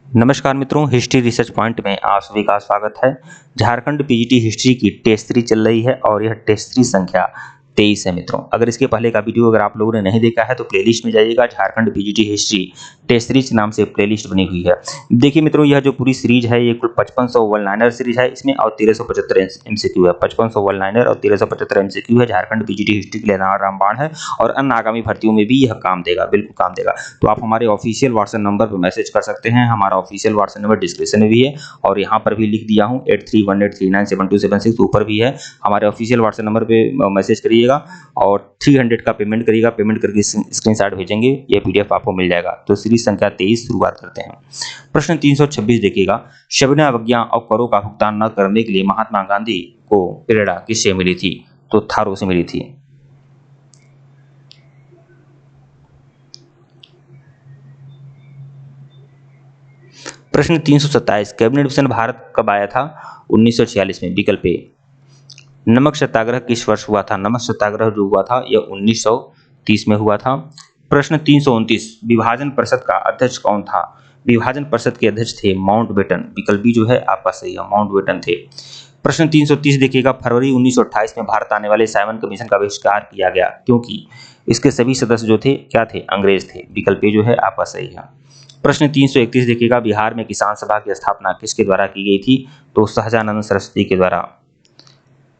नमस्कार मित्रों, history research point में आप सभी का स्वागत है। झारखंड पीजीटी हिस्ट्री की टेस्ट 3 चल रही है और यह टेस्ट 3 संख्या 23 है मित्रों। अगर इसके पहले का वीडियो अगर आप लोगों ने नहीं देखा है तो प्लेलिस्ट में जाइएगा। झारखंड पीजीटी हिस्ट्री टेस्ट 3 के नाम से प्लेलिस्ट बनी हुई है। देखिए मित्रों, यह जो पूरी सीरीज है ये कुल 5500 वन लाइनर सीरीज है इसमें और 1375 एमसीक्यू है। 5500 वन लाइनर और 1375 एमसीक्यू है। झारखंड पीजीटी हिस्ट्री के लिए रामबाण है और अन्य आगामी भर्तियों में भी यह काम देगा, बिल्कुल काम देगा। तो आप हमारे ऑफिशियल व्हाट्सएप नंबर पर मैसेज कर सकते हैं। हमारा ऑफिशियल व्हाट्सएप नंबर डिस्क्रिप्शन में भी है और यहाँ पर भी लिख दिया हूँ 8318397276 ऊपर भी है। हमारे ऑफिशियल व्हाट्सएप नंबर पे मैसेज करिएगा और 300 का पेमेंट करिएगा। पेमेंट करके स्क्रीनशॉट भेजेंगे, ये पीडीएफ आपको मिल जाएगा। तो सीरीज संख्या 23 शुरुआत करते हैं। प्रश्न 326 देखिएगा, शबना अवज्ञा और करों का भुगतान न करने के लिए महात्मा गांधी को प्रेरणा किससे मिली थी? तो थारू से मिली थी। प्रश्न 327, कैबिनेट मिशन भारत कब आया था? 1946 में। विकल्प ए। नमक सत्याग्रह किस वर्ष हुआ था? नमक सत्याग्रह जो हुआ था यह 1930 में हुआ था। प्रश्न 329, विभाजन परिषद का अध्यक्ष कौन था? विभाजन परिषद के अध्यक्ष थे माउंटबेटन। विकल्प बी जो है आपका सही है, माउंटबेटन थे। प्रश्न 330 देखिएगा, फरवरी 1928 में भारत आने वाले साइमन कमीशन का बहिष्कार किया गया क्योंकि इसके सभी सदस्य जो थे क्या थे? अंग्रेज थे। विकल्प ए जो है आपका सही है। प्रश्न 331 देखिएगा, बिहार में किसान सभा की स्थापना किसके द्वारा की गई थी? तो शाहजानंद सरस्वती के द्वारा।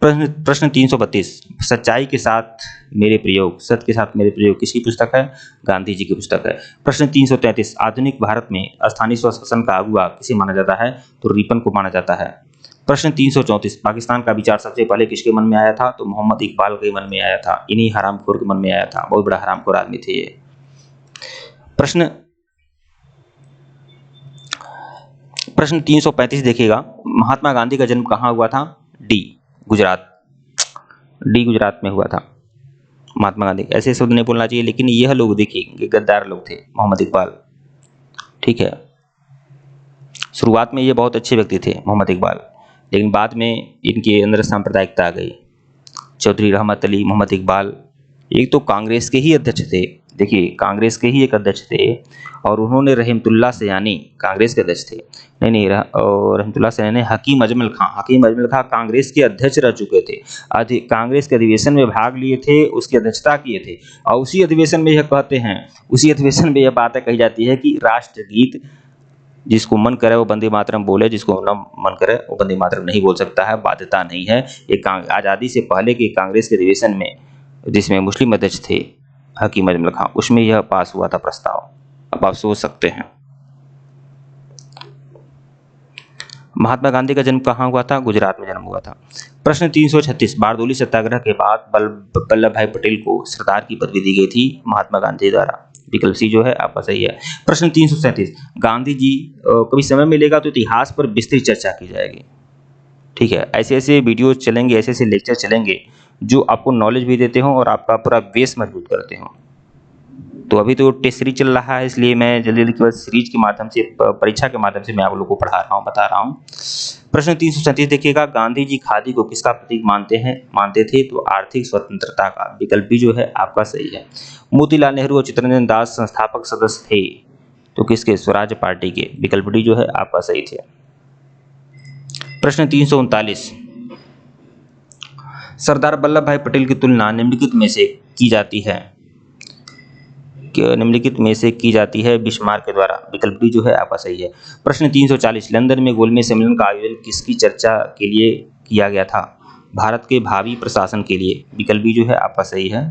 प्रश्न 332, सच्चाई के साथ मेरे प्रयोग, सत्य के साथ मेरे प्रयोग किसकी पुस्तक है? गांधी जी की पुस्तक है। प्रश्न 333, आधुनिक भारत में स्थानीय स्वशासन का अगुवा किसे माना जाता है? तो रिपन को माना जाता है। प्रश्न 334, पाकिस्तान का विचार सबसे पहले किसके मन में आया था? तो मोहम्मद इकबाल के मन में आया था। इन्हीं हरामखोर के मन में आया था। बहुत बड़ा हरामखोर आदमी थे ये। प्रश्न 335 देखिएगा, महात्मा गांधी का जन्म कहाँ हुआ था? डी गुजरात। डी गुजरात में हुआ था महात्मा गांधी। ऐसे शब्द नहीं बोलना चाहिए, लेकिन यह लोग देखिए गद्दार लोग थे, मोहम्मद इकबाल। ठीक है, शुरुआत में ये बहुत अच्छे व्यक्ति थे मोहम्मद इकबाल, लेकिन बाद में इनके अंदर सांप्रदायिकता आ गई। चौधरी रहमत अली, मोहम्मद इकबाल एक तो कांग्रेस के ही अध्यक्ष थे। देखिए, कांग्रेस के ही एक अध्यक्ष थे और उन्होंने रहमतुल्लाह सयानी कांग्रेस के अध्यक्ष थे। नहीं रहमतुल्लाह सयानी हकीम अजमल खां कांग्रेस के अध्यक्ष रह चुके थे। कांग्रेस के अधिवेशन में भाग लिए थे, उसकी अध्यक्षता किए थे और उसी अधिवेशन में यह कहते हैं, उसी अधिवेशन में यह बातें कही जाती है कि राष्ट्रगीत जिसको मन करे वो वंदे मातरम बोले, जिसको न मन करे वो वंदे मातरम नहीं बोल सकता है, बाध्यता नहीं है। एक आज़ादी से पहले के कांग्रेस के अधिवेशन में जिसमें मुस्लिम अध्यक्ष थे हकीम अजमल खां, उसमें यह पास हुआ था प्रस्ताव। अब आप सोच सकते हैं। महात्मा गांधी का जन्म कहाँ हुआ था? गुजरात में जन्म हुआ था। प्रश्न 336, बारदोली सत्याग्रह के बाद वल्लभ भाई पटेल को सरदार की पदवी दी गई थी महात्मा गांधी द्वारा। विकल्प सी जो है आपका सही है। प्रश्न 337, गांधी जी कभी समय मिलेगा तो इतिहास पर विस्तृत चर्चा की जाएगी। ठीक है, ऐसे ऐसे वीडियोज चलेंगे, ऐसे ऐसे लेक्चर चलेंगे जो आपको नॉलेज भी देते हों और आपका पूरा बेस मजबूत करते हों। तो अभी तो टेस्ट सीरीज चल रहा है, इसलिए मैं जल्दी जल्दी केवल सीरीज के माध्यम से, परीक्षा के माध्यम से मैं आप लोगों को पढ़ा रहा हूँ, बता रहा हूँ। प्रश्न 337 देखिएगा, गांधी जी खादी को किसका प्रतीक मानते थे? तो आर्थिक स्वतंत्रता का। विकल्प भी जो है आपका सही है। मोतीलाल नेहरू और चित्तरंजन दास संस्थापक सदस्य थे तो किसके? स्वराज पार्टी के। विकल्प डी जो है आपका सही थे। प्रश्न 339, सरदार वल्लभ भाई पटेल की तुलना निम्नलिखित में से की जाती है बिस्मार्क के द्वारा। विकल्प डी जो है आपका सही है। प्रश्न 340, लंदन में गोलमेज सम्मेलन का आयोजन किसकी चर्चा के लिए किया गया था? भारत के भावी प्रशासन के लिए। विकल्प बी जो है आपका सही है।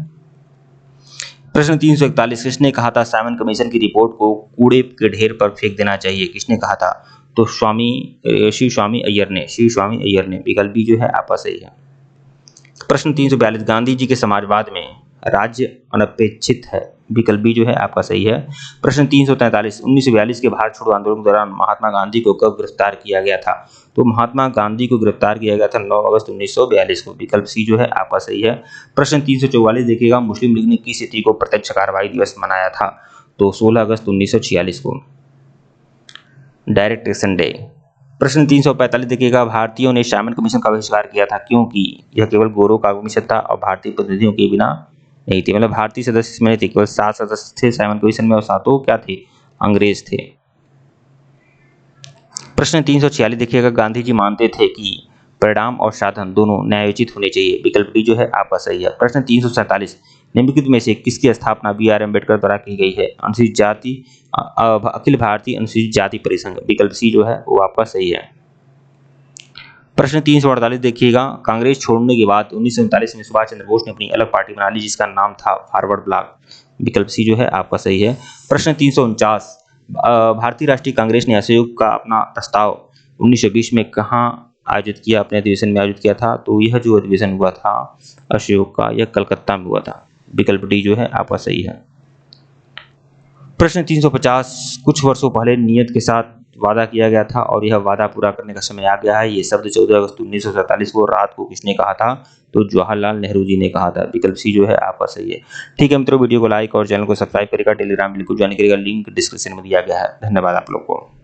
प्रश्न 341, किसने कहा था साइमन कमीशन की रिपोर्ट को कूड़े के ढेर पर फेंक देना चाहिए? किसने कहा था? तो शिव स्वामी अय्यर ने। विकल्प बी जो है आपका सही है। प्रश्न 342, गांधी जी के समाजवाद में राज्य अनपेक्षित है। विकल्प बी जो है आपका सही है। प्रश्न 343, 1942 के भारत छोड़ो आंदोलन के दौरान महात्मा गांधी को कब गिरफ्तार किया गया था? तो महात्मा गांधी को गिरफ्तार किया गया था 9 अगस्त 1942 को। विकल्प सी जो है आपका सही है। प्रश्न 344 देखिएगा, मुस्लिम लीग ने किस तिथि को प्रत्यक्ष कार्रवाई दिवस मनाया था? तो 16 अगस्त 1946 को, डायरेक्ट एक्शन डे। प्रश्न 345 देखिएगा, भारतीयों ने साइमन कमीशन का बहिष्कार किया था क्योंकि यह केवल गोरों का कमीशन था और भारतीय प्रतिनिधियों के बिना नहीं थे। मतलब भारतीय सदस्य इसमें नहीं थे, केवल 7 सदस्य थे साइमन कमीशन में और 7 क्या थे? अंग्रेज थे। प्रश्न 346 देखिएगा, गांधी जी मानते थे कि परिणाम और साधन दोनों न्यायोचित होने चाहिए। विकल्प डी जो है आपका सही है। प्रश्न 347, निम्नलिखित में से किसकी स्थापना बी आर अम्बेडकर द्वारा की गई है? अनुसूचित जाति अखिल भारतीय अनुसूचित जाति परिसंघ। विकल्प सी जो है वो आपका सही है। प्रश्न 348 देखिएगा, कांग्रेस छोड़ने के बाद 1939 में सुभाष चंद्र बोस ने अपनी अलग पार्टी बना ली जिसका नाम था फॉरवर्ड ब्लॉक। विकल्प सी जो है आपका सही है। प्रश्न 349, भारतीय राष्ट्रीय कांग्रेस ने असहयोग का अपना प्रस्ताव 1920 में कहाँ आयोजित किया, अपने अधिवेशन में आयोजित किया था? तो यह जो अधिवेशन हुआ था असहयोग का, यह कलकत्ता में हुआ था। विकल्प डी जो है आपका सही है। प्रश्न 350, कुछ वर्षों पहले नियत के साथ वादा किया गया था और यह वादा पूरा करने का समय आ गया है। ये शब्द 14 अगस्त 1947 को रात को किसने कहा था? तो जवाहरलाल नेहरू जी ने कहा था। विकल्प सी जो है आपका सही है। ठीक है मित्रों, वीडियो को लाइक और चैनल को सब्सक्राइब करेगा। टेलीग्राम बिल्कुल ज्वाइन करेगा, लिंक डिस्क्रिप्शन में दिया गया है। धन्यवाद आप लोग को।